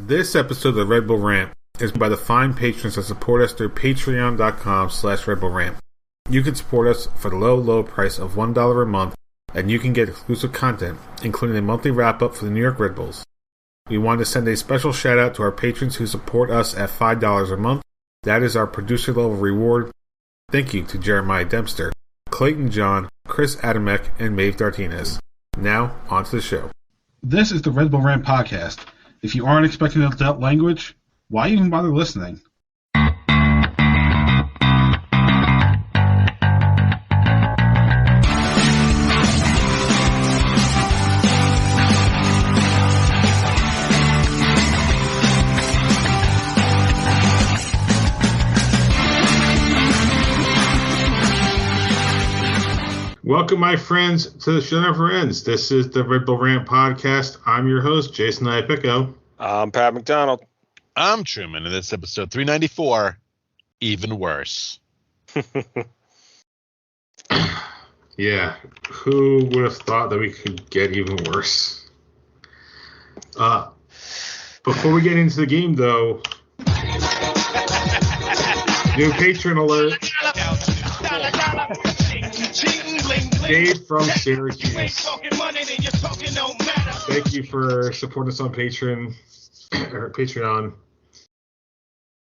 This episode of the Red Bull Rant is by the fine patrons that support us through patreon.com/Red Bull Rant. You can support us for the low price of $1 a month, and you can get exclusive content, including a monthly wrap-up for the New York Red Bulls. We want to send a special shout-out to our patrons who support us at $5 a month. That is our producer-level reward. Thank you to Jeremiah Dempster, Clayton John, Chris Adamek, and Maeve Dartinez. Now, on to the show. This is the Red Bull Rant podcast. If you aren't expecting adult language, why even bother listening? Welcome, my friends, to the show never ends. This is the Red Bull Rant podcast. I'm your host, Jason Iapico. I'm Pat McDonald. I'm Truman, and this is episode 394, Even Worse. Yeah, who would have thought that we could get even worse? Before we get into the game, though, new patron alert. Dave from Syracuse. Thank you for supporting us on Patreon.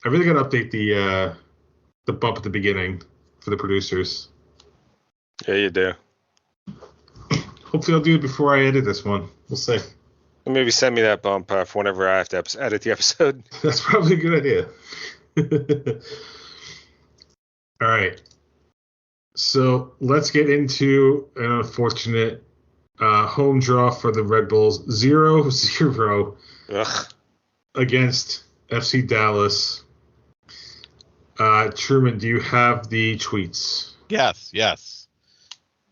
I really got to update the bump at the beginning for the producers. Yeah, you do. Hopefully I'll do it before I edit this one. We'll see. Maybe send me that bump for whenever I have to edit the episode. That's probably a good idea. All right. So let's get into an unfortunate home draw for the Red Bulls, 0-0 against FC Dallas. Truman, do you have the tweets? Yes.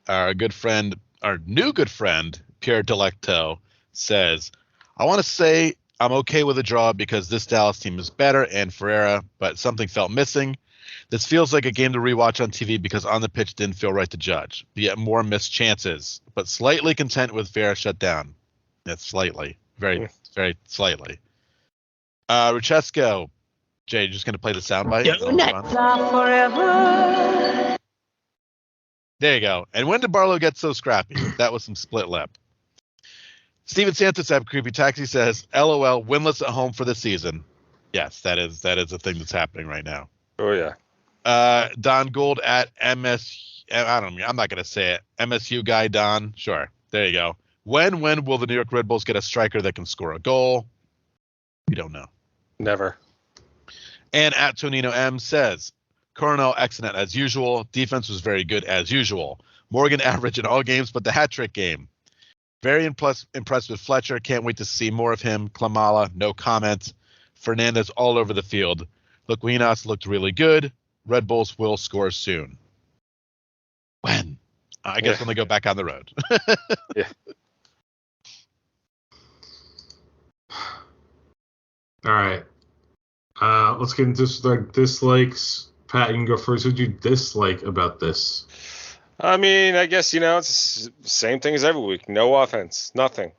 Our new good friend, Pierre Delecto, says, I want to say I'm okay with a draw because this Dallas team is better and Ferreira, but something felt missing. This feels like a game to rewatch on TV because on the pitch didn't feel right to judge. Yet more missed chances, but slightly content with Ferreira shut down. That's slightly. Very slightly. Ruchesco. Jay, you're just going to play the soundbite? Forever. There you go. And when did Barlow get so scrappy? That was some split lip. Steven Santos at Creepy Taxi says, LOL, winless at home for the season. Yes, that is a thing that's happening right now. Oh, yeah. Don Gould at MS. I'm not going to say it. MSU guy Don. Sure. There you go. When will the New York Red Bulls get a striker that can score a goal? We don't know. Never. And at Tonino M says, Coronel excellent as usual. Defense was very good as usual. Morgan average in all games but the hat-trick game. Very impressed with Fletcher. Can't wait to see more of him. Klamala, no comment. Fernandez all over the field. Luquinas looked really good. Red Bulls will score soon. When? I guess when they go back on the road. Yeah. All right. Let's get into dislikes. Pat, you can go first. What did you dislike about this? I mean, I guess, it's the same thing as every week. No offense. Nothing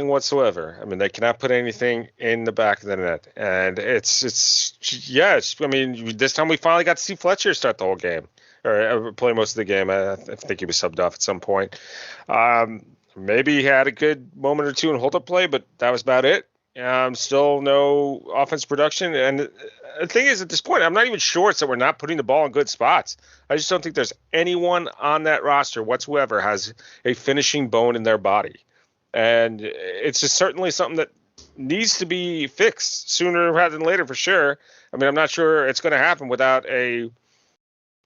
whatsoever. I mean, they cannot put anything in the back of the net. And this time we finally got to see Fletcher start the whole game or play most of the game. I think he was subbed off at some point. Maybe he had a good moment or two in hold-up play, but that was about it. Still no offense production. And the thing is, at this point, I'm not even sure it's that we're not putting the ball in good spots. I just don't think there's anyone on that roster whatsoever has a finishing bone in their body. And it's just certainly something that needs to be fixed sooner rather than later for sure. I mean, I'm not sure it's going to happen without an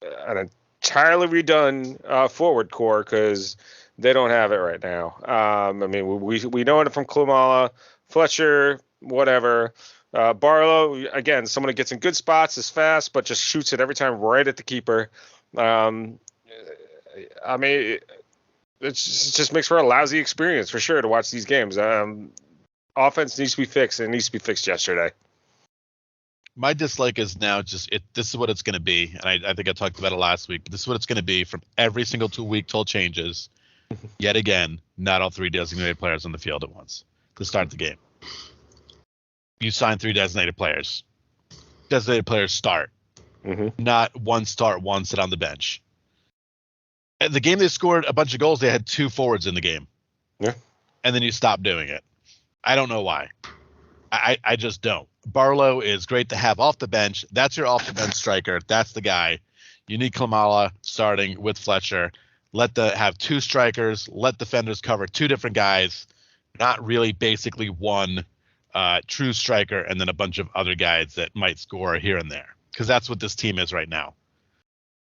entirely redone forward core because they don't have it right now. I mean, we know it from Klamala, Fletcher, whatever. Barlow, again, someone who gets in good spots, is fast, but just shoots it every time right at the keeper. I mean, it just makes for a lousy experience for sure to watch these games. Offense needs to be fixed, and it needs to be fixed yesterday. My dislike is now this is what it's going to be, and I think I talked about it last week, but this is what it's going to be from every single 2-week till changes. Yet again, not all 3 designated players on the field at once to start the game. you sign 3 designated players. Designated players start, Mm-hmm. not one start, one sit on the bench. And the game they scored a bunch of goals, they had 2 forwards in the game. Yeah. And then you stop doing it. I don't know why. I just don't. Barlow is great to have off the bench. That's your off the bench striker. That's the guy. You need Klimala starting with Fletcher. Have 2 strikers. Let defenders cover 2 different guys. Not really basically one true striker and then a bunch of other guys that might score here and there. Because that's what this team is right now.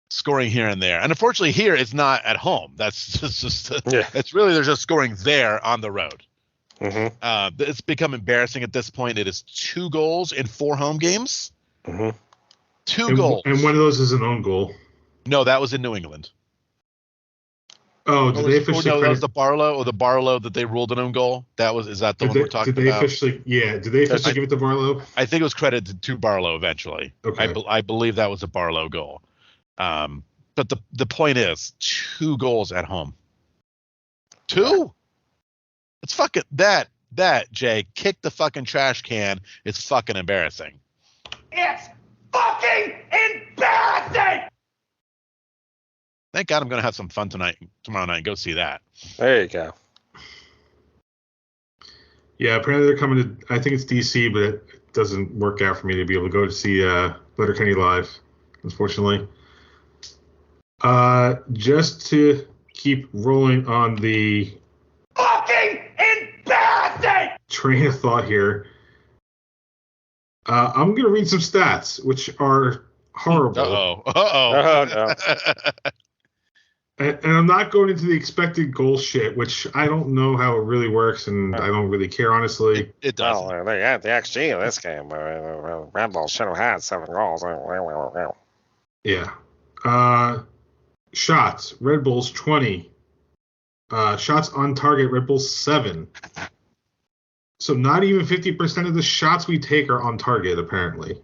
Scoring here and there. And unfortunately here it's not at home. That's just it's really they're just scoring there on the road. Mm-hmm. It's become embarrassing at this point. It is 2 goals in 4 home games. Mm-hmm. 2 goals. And one of those is an own goal. No, that was in New England. Oh, did they officially that credit? was the Barlow that they ruled an own goal. Is that the one we're talking about? Did they officially give it to Barlow? I think it was credited to Barlow eventually. Okay. I believe that was a Barlow goal. But the point is 2 goals at home. 2? It's fucking that Jay, kick the fucking trash can. It's fucking embarrassing. It's fucking embarrassing! Thank God I'm going to have some fun tomorrow night. Go see that. There you go. Yeah, apparently they're coming to, I think it's DC, but it doesn't work out for me to be able to go to see Letterkenny live, unfortunately. Just to keep rolling on the Fucking embarrassing! train of thought here, I'm going to read some stats, which are horrible. Oh, no. And I'm not going into the expected goal shit, which I don't know how it really works, and I don't really care, honestly. It does. Well, they had the XG in this game. Red Bull should have had 7 goals. Yeah. Shots. Red Bull's 20. Shots on target. Red Bull's 7. So not even 50% of the shots we take are on target, apparently.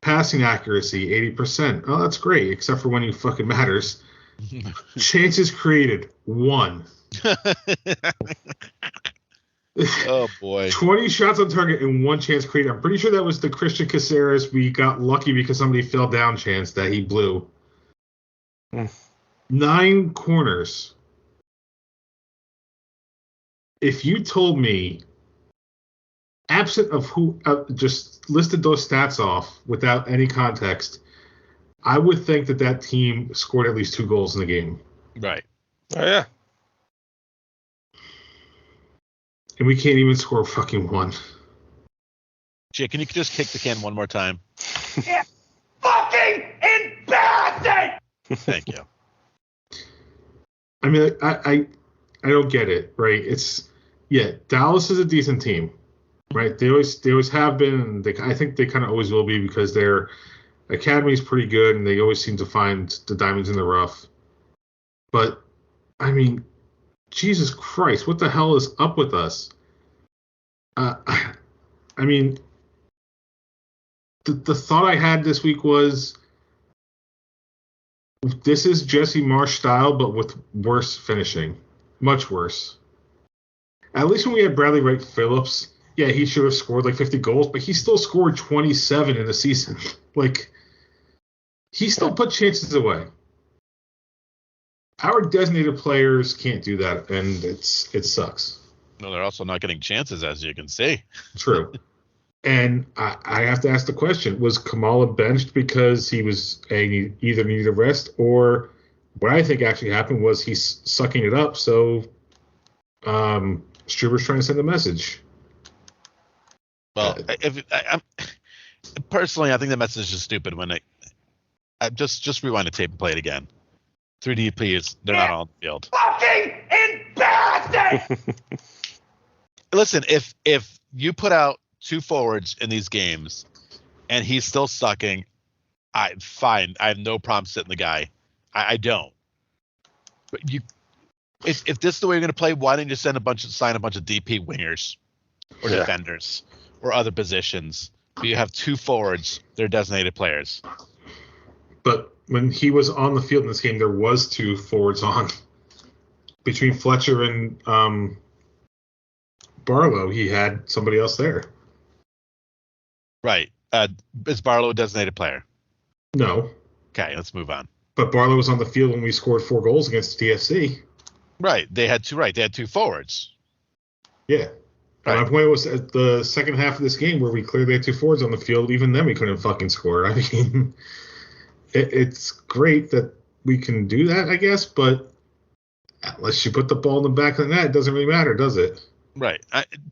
Passing accuracy, 80%. Oh, that's great, except for when it fucking matters. Chances created, 1. Oh, boy. 20 shots on target and 1 chance created. I'm pretty sure that was the Christian Caceres we got lucky because somebody fell down chance that he blew. 9 corners. If you told me, absent of who just listed those stats off without any context, I would think that team scored at least 2 goals in the game. Right. Oh, yeah. And we can't even score fucking 1. Jay, can you just kick the can one more time? It's fucking embarrassing! Thank you. I mean, I don't get it, right? Dallas is a decent team, right? They always have been, and I think they kind of always will be because their academy is pretty good, and they always seem to find the diamonds in the rough. But I mean, Jesus Christ, what the hell is up with us? I mean, the thought I had this week was, this is Jesse Marsch style, but with worse finishing. Much worse. At least when we had Bradley Wright Phillips, yeah, he should have scored like 50 goals, but he still scored 27 in the season. Like, he still put chances away. Our designated players can't do that, and it sucks. No, they're also not getting chances, as you can see. True. And I have to ask the question, was Kamala benched because he was either needed a rest, or what I think actually happened was he's sucking it up, so Struber's trying to send a message. Well, personally, I think the message is stupid when just rewind the tape and play it again. 3DPs, they're not on the field. Fucking embarrassing! Listen, if you put out 2 forwards in these games and he's still sucking, fine. I have no problem sitting the guy. I don't. But if this is the way you're going to play, why didn't you sign a bunch of DP wingers or defenders or other positions? But you have 2 forwards. They're designated players. But when he was on the field in this game, there was 2 forwards on between Fletcher and Barlow, he had somebody else there. Right. Is Barlow a designated player? No. Okay, let's move on. But Barlow was on the field when we scored 4 goals against TFC. Right. They had two forwards. Yeah. Right. My point was at the second half of this game where we clearly had 2 forwards on the field, even then we couldn't fucking score. I mean, it's great that we can do that, I guess, but unless you put the ball in the back of the net, it doesn't really matter, does it? Right.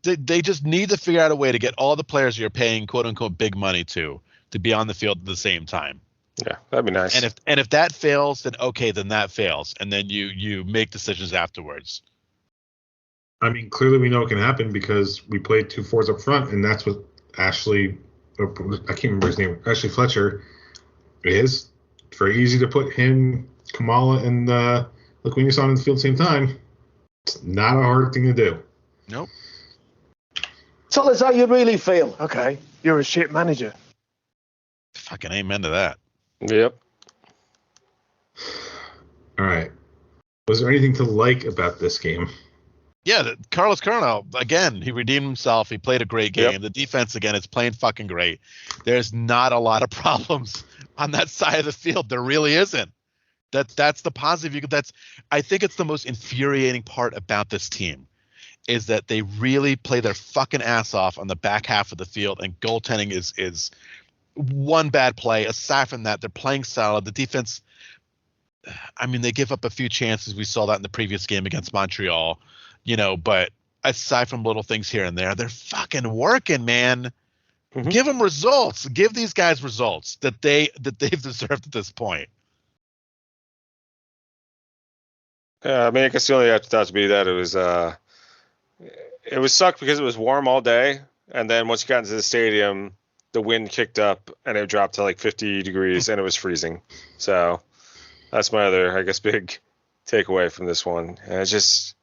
They just need to figure out a way to get all the players you're paying quote unquote big money to be on the field at the same time. Yeah, that'd be nice. And if that fails, then okay, then that fails, and then you make decisions afterwards. I mean, clearly we know it can happen because we played 2 forwards up front, and that's what Ashley, I can't remember his name, Ashley Fletcher is. It's very easy to put him, Kamala, and Laquinius on the field at the same time. It's not a hard thing to do. Nope. Tell us how you really feel. Okay, you're a shit manager. Fucking amen to that. Yep. All right. Was there anything to like about this game? Yeah, Carlos Coronel, again, he redeemed himself. He played a great game. Yep. The defense, again, is playing fucking great. There's not a lot of problems on that side of the field. There really isn't. That's the positive. I think it's the most infuriating part about this team is that they really play their fucking ass off on the back half of the field, and goaltending is one bad play. Aside from that, they're playing solid. The defense, I mean, they give up a few chances. We saw that in the previous game against Montreal, but aside from little things here and there, they're fucking working, man. Mm-hmm. Give them results. Give these guys results that they've deserved at this point. I mean, I guess the only afterthought to be that it was sucked because it was warm all day, and then once you got into the stadium, the wind kicked up and it dropped to like 50 degrees and it was freezing. So that's my other, I guess, big takeaway from this one. And it's just,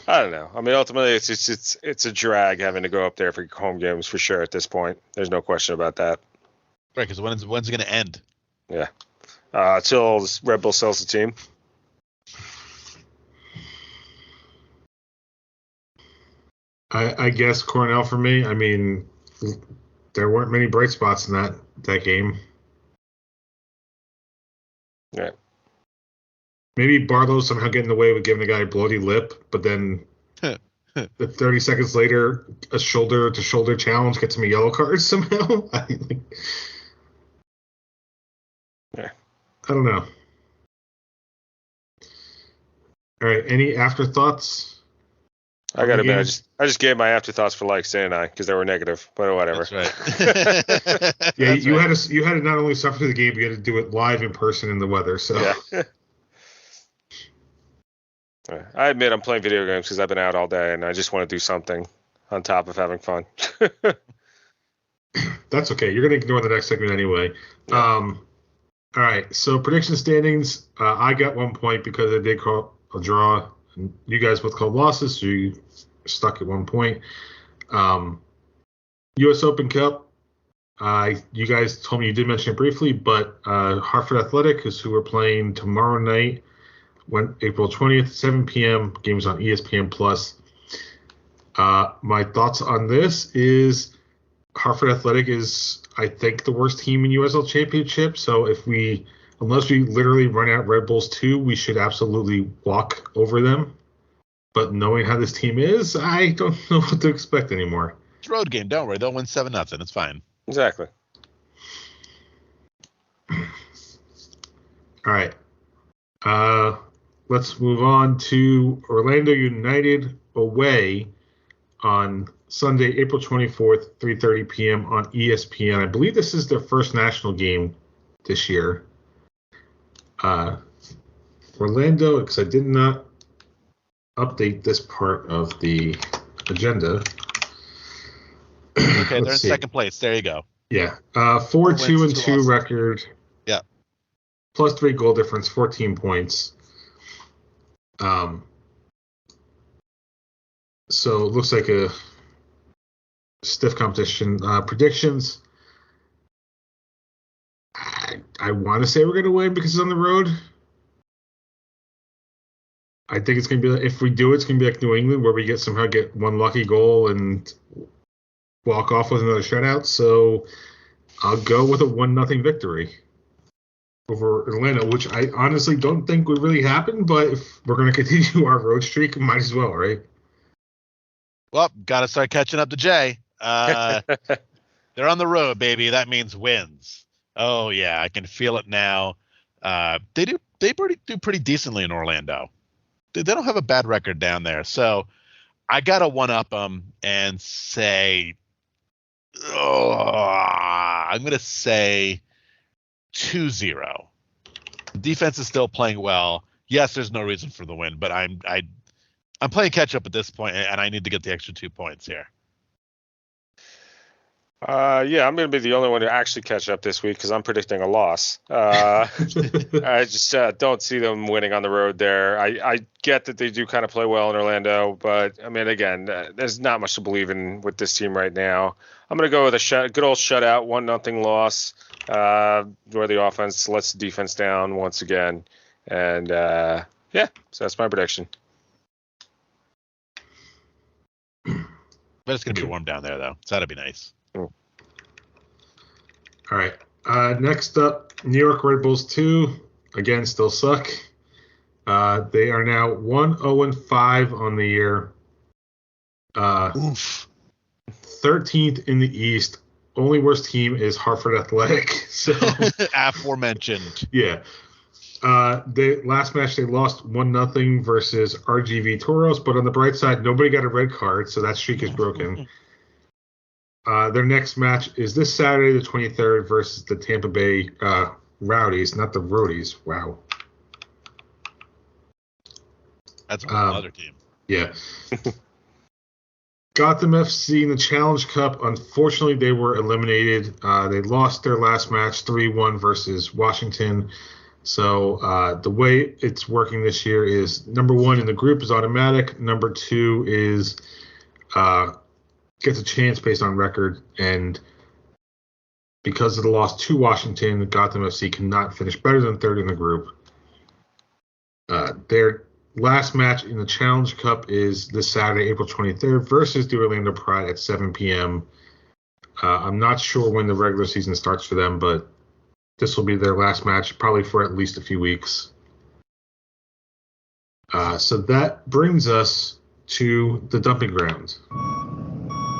I don't know. I mean, ultimately, it's a drag having to go up there for home games for sure at this point. There's no question about that. Right, because when's it going to end? Yeah, till Red Bull sells the team. I guess Cornell for me. I mean, there weren't many bright spots in that game. Yeah. Maybe Barlow somehow getting away with giving the guy a bloody lip, but then 30 seconds later, a shoulder-to-shoulder challenge gets him a yellow card somehow. Yeah. I don't know. All right. Any afterthoughts? I gotta admit, I just gave my afterthoughts for likes, didn't I? Because they were negative, but whatever. That's right. Yeah, you had to not only suffer through the game, but you had to do it live in person in the weather. So yeah. I admit I'm playing video games because I've been out all day and I just want to do something on top of having fun. That's okay. You're gonna ignore the next segment anyway. Yeah. All right. So prediction standings. I got 1 point because I did call a draw. You guys both called losses, so you stuck at 1 point. U.S. Open Cup, you guys told me you did mention it briefly, but Hartford Athletic is who we're playing tomorrow night, April 20th, 7 p.m. Games on ESPN+. My thoughts on this is Hartford Athletic is, I think, the worst team in USL Championship, so unless we literally run out Red Bulls 2, we should absolutely walk over them. But knowing how this team is, I don't know what to expect anymore. It's a road game. Don't worry. They'll win 7-0. It's fine. Exactly. All right. Let's move on to Orlando United away on Sunday, April 24th, 3:30 p.m. on ESPN. I believe this is their first national game this year. Orlando, because I did not update this part of the agenda. Okay, they're in second place. There you go. Yeah. 4-2-2 record. Yeah. Plus 3 goal difference, 14 points. So it looks like a stiff competition. Predictions. I want to say we're going to win because it's on the road. I think it's going to be, if we do it, it's going to be like New England, where we somehow get one lucky goal and walk off with another shutout. So I'll go with a 1-0 victory over Atlanta, which I honestly don't think would really happen. But if we're going to continue our road streak, might as well, right? Well, got to start catching up to Jay. They're on the road, baby. That means wins. Oh yeah, I can feel it now. They do pretty decently in Orlando. They don't have a bad record down there. So I gotta one up them and say, I'm gonna say 2-0. The defense is still playing well. Yes, there's no reason for the win, but I'm playing catch up at this point, and I need to get the extra 2 points here. Yeah, I'm going to be the only one to actually catch up this week because I'm predicting a loss. I just don't see them winning on the road there. I get that they do kind of play well in Orlando, but I mean, again, there's not much to believe in with this team right now. I'm going to go with a good old shutout, 1-0 loss, where the offense lets the defense down once again. And yeah, so that's my prediction. But it's going to be warm down there, though. So that'd be nice. All right. Next up, New York Red Bulls 2. Again, still suck. They are now 1-0-5 on the year. Oof. 13th in the East. Only worst team is Hartford Athletic. So aforementioned. Yeah. The last match they lost 1-0 versus RGV Toros, but on the bright side, nobody got a red card, so that streak is broken. Their next match is this Saturday, the 23rd, versus the Tampa Bay Rowdies, not the Roadies. Wow. That's another team. Yeah. Gotham FC in the Challenge Cup. Unfortunately, they were eliminated. They lost their last match 3-1 versus Washington. So the way it's working this year is number 1 in the group is automatic. Number 2 is gets a chance based on record, and because of the loss to Washington, Gotham FC cannot finish better than third in the group. Their last match in the Challenge Cup is this Saturday, April 23rd, versus the Orlando Pride at 7 p.m. I'm not sure when the regular season starts for them, but this will be their last match, probably for at least a few weeks. So that brings us to the dumping ground.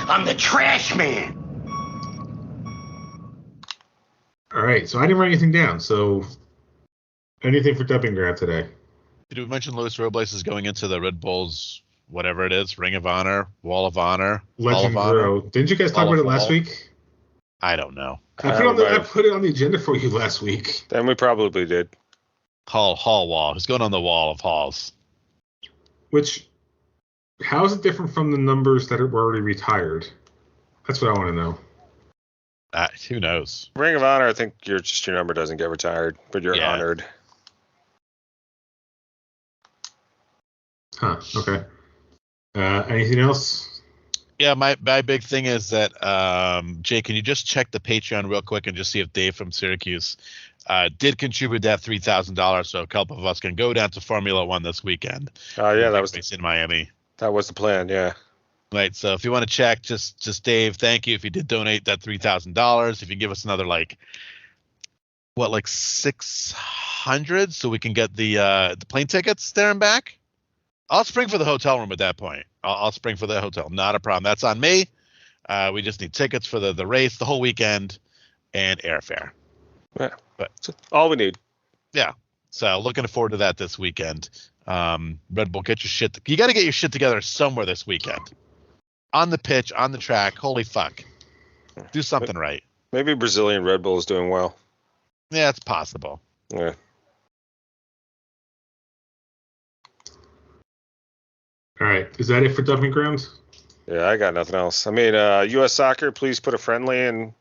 I'm the trash man. All right, so I didn't write anything down. So anything for dumping ground today? Did we mention Luis Robles is going into the Red Bulls, whatever it is, Ring of Honor, Wall of Honor, Legend Hall of Honor? Grow. Didn't you guys talk about it last week? I don't know. I put it on the agenda for you last week. Then we probably did. Hall wall. Who's going on the wall of halls? Which, how is it different from the numbers that were already retired? That's what I want to know. Who knows? Ring of Honor, I think your number doesn't get retired, but you're honored. Huh. Okay. Anything else? Yeah, my big thing is that, Jay, can you just check the Patreon real quick and just see if Dave from Syracuse did contribute that $3,000 so a couple of us can go down to Formula One this weekend. Oh, yeah, that was in Miami. That was the plan, yeah. Right, so if you want to check, just Dave, thank you if you did donate that $3,000. If you give us another like 600 so we can get the plane tickets there and back. I'll spring for the hotel room at that point. I'll spring for the hotel. Not a problem. That's on me. We just need tickets for the race, the whole weekend, and airfare. Yeah, that's all we need. Yeah. So looking forward to that this weekend. Red Bull, get your shit. You got to get your shit together somewhere this weekend. On the pitch, on the track. Holy fuck. Do something right. Maybe Brazilian Red Bull is doing well. Yeah, it's possible. Yeah. All right. Is that it for dumping grounds? Yeah, I got nothing else. I mean, U.S. Soccer, please put a friendly in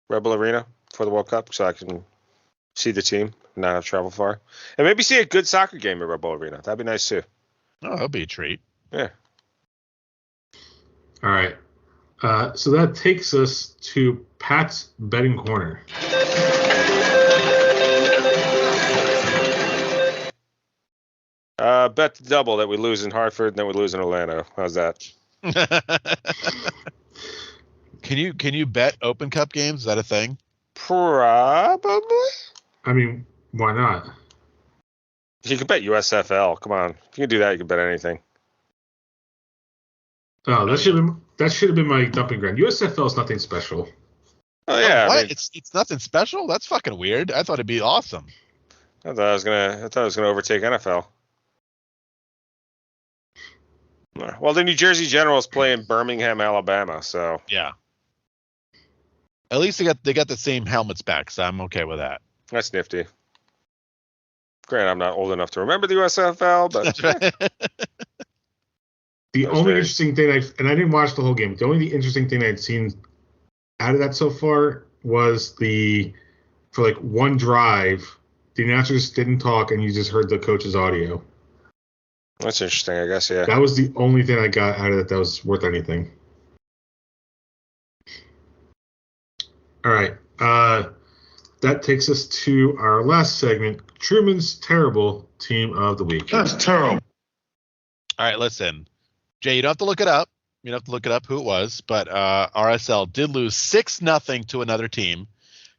Red Bull Arena for the World Cup so I can see the team and not have to travel far. And maybe see a good soccer game at Red Bull Arena. That'd be nice, too. Oh, that'll be a treat. Yeah. All right. So that takes us to Pat's betting corner. bet the double that we lose in Hartford and then we lose in Orlando. How's that? Can you bet Open Cup games? Is that a thing? Probably. I mean, why not? You can bet USFL. Come on. If you can do that, you can bet anything. Oh, that should have been my dumping ground. USFL is nothing special. Oh yeah. What? I mean, It's nothing special? That's fucking weird. I thought it'd be awesome. I thought I was gonna overtake NFL. Well, the New Jersey Generals play in Birmingham, Alabama, so Yeah. At least they got the same helmets back, so I'm okay with that. that's nifty. Granted, I'm not old enough to remember the USFL, but That's right. The That's only very- interesting thing and I didn't watch the whole game. The only interesting thing I'd seen out of that so far was for like one drive, the announcers didn't talk and you just heard the coach's audio. that's interesting, I guess. Yeah. That was the only thing I got out of it that was worth anything. All right. That takes us to our last segment, Truman's Terrible Team of the Week. That's terrible. All right, listen. Jay, you don't have to look it up. You don't have to look it up who it was, but RSL did lose 6-0 to another team.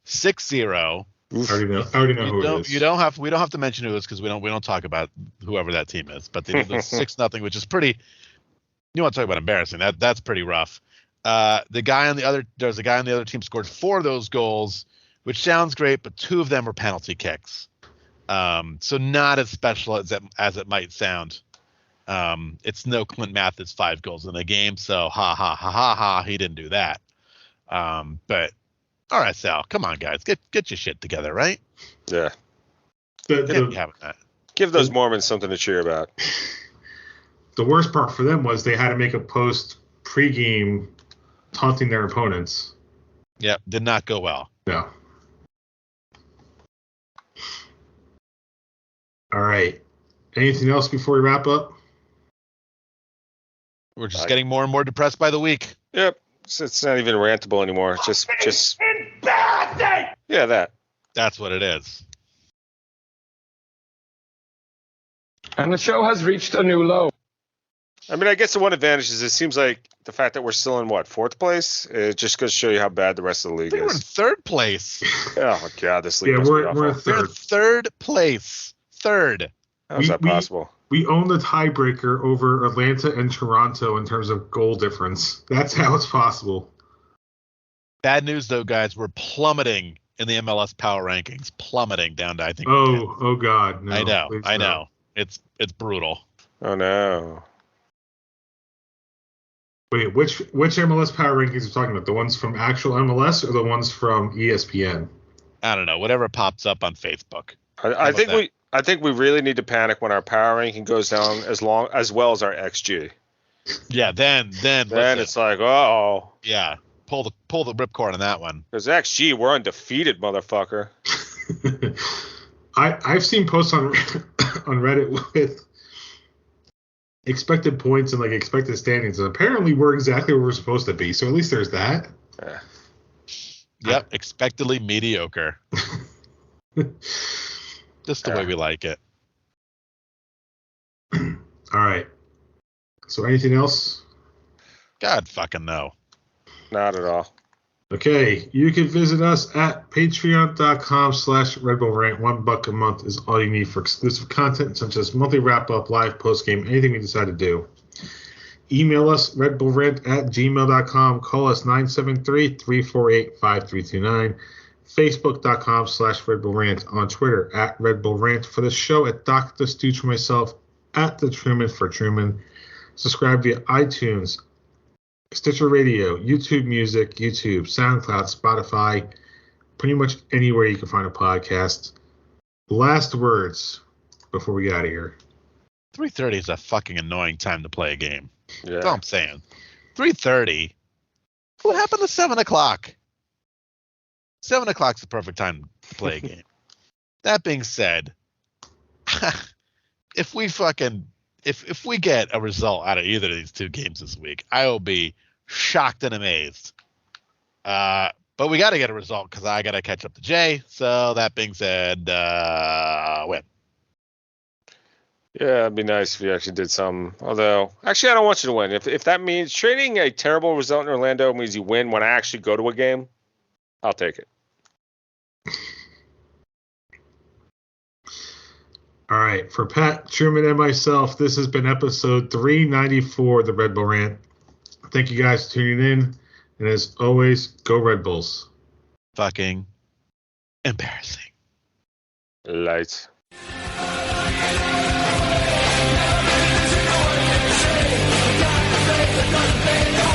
6-0. I already know who it is. We don't have to mention who it is because we don't talk about whoever that team is. But they did lose 6-0, which is pretty. You want to talk about embarrassing? That's pretty rough. There's a guy on the other team scored 4 of those goals, which sounds great, but 2 of them were penalty kicks. So not as special as it might sound. It's no Clint Mathis 5 goals in a game, so ha, he didn't do that. But RSL, come on, guys, get your shit together, right? Yeah. Give those Mormons something to cheer about. The worst part for them was they had to make a post pregame taunting their opponents. Yep, did not go well. No. All right. Anything else before we wrap up? We're just getting more and more depressed by the week. Yep. It's not even rantable anymore. Just Embarrassing! yeah, that. That's what it is. And the show has reached a new low. I mean, I guess the one advantage is it seems like the fact that we're still in 4th place. It just goes to show you how bad the rest of the league I think we're in is. 3rd place. Oh my god, this league Yeah, must be we're awful. in We're in 3rd place. 3rd. How is that possible? We own the tiebreaker over Atlanta and Toronto in terms of goal difference. That's how it's possible. Bad news, though, guys. We're plummeting in the MLS power rankings. Plummeting down to, I think. Oh God. No, I know. It's brutal. Oh no. Wait, which MLS power rankings are you talking about? The ones from actual MLS or the ones from ESPN? I don't know. Whatever pops up on Facebook. I think we really need to panic when our power ranking goes down as well as our XG. Yeah, then listen, it's like, oh. Yeah, pull the ripcord on that one. Because XG, we're undefeated, motherfucker. I've seen posts on Reddit with expected points and like expected standings, and apparently we're exactly where we're supposed to be. So at least there's that. Yep, expectedly mediocre. Just the way we like it. All right. So anything else? God fucking no. Not at all. Okay, you can visit us at patreon.com/Red Bull Rant. $1 a month is all you need for exclusive content, such as monthly wrap-up, live post-game, anything we decide to do. Email us, redbullrant@gmail.com. Call us 973-348-5329. Facebook.com/Red Bull Rant. On Twitter, @Red Bull Rant. For the show, at Dr. Stooge for myself, @The Truman for Truman. Subscribe via iTunes, Stitcher Radio, YouTube Music, YouTube, SoundCloud, Spotify, pretty much anywhere you can find a podcast. Last words before we get out of here. 3:30 is a fucking annoying time to play a game. Yeah. That's all I'm saying. 3:30. What happened to 7 o'clock? 7 o'clock's the perfect time to play a game. That being said, if we get a result out of either of these 2 games this week, I will be shocked and amazed. But we got to get a result because I got to catch up to Jay. So that being said, win. Yeah, it'd be nice if you actually did some. Although, actually, I don't want you to win. If that means trading a terrible result in Orlando means you win when I actually go to a game, I'll take it. All right. For Pat, Truman, and myself, this has been episode 394 of the Red Bull Rant. Thank you guys for tuning in. And as always, go Red Bulls. Fucking embarrassing. Lights. Gonna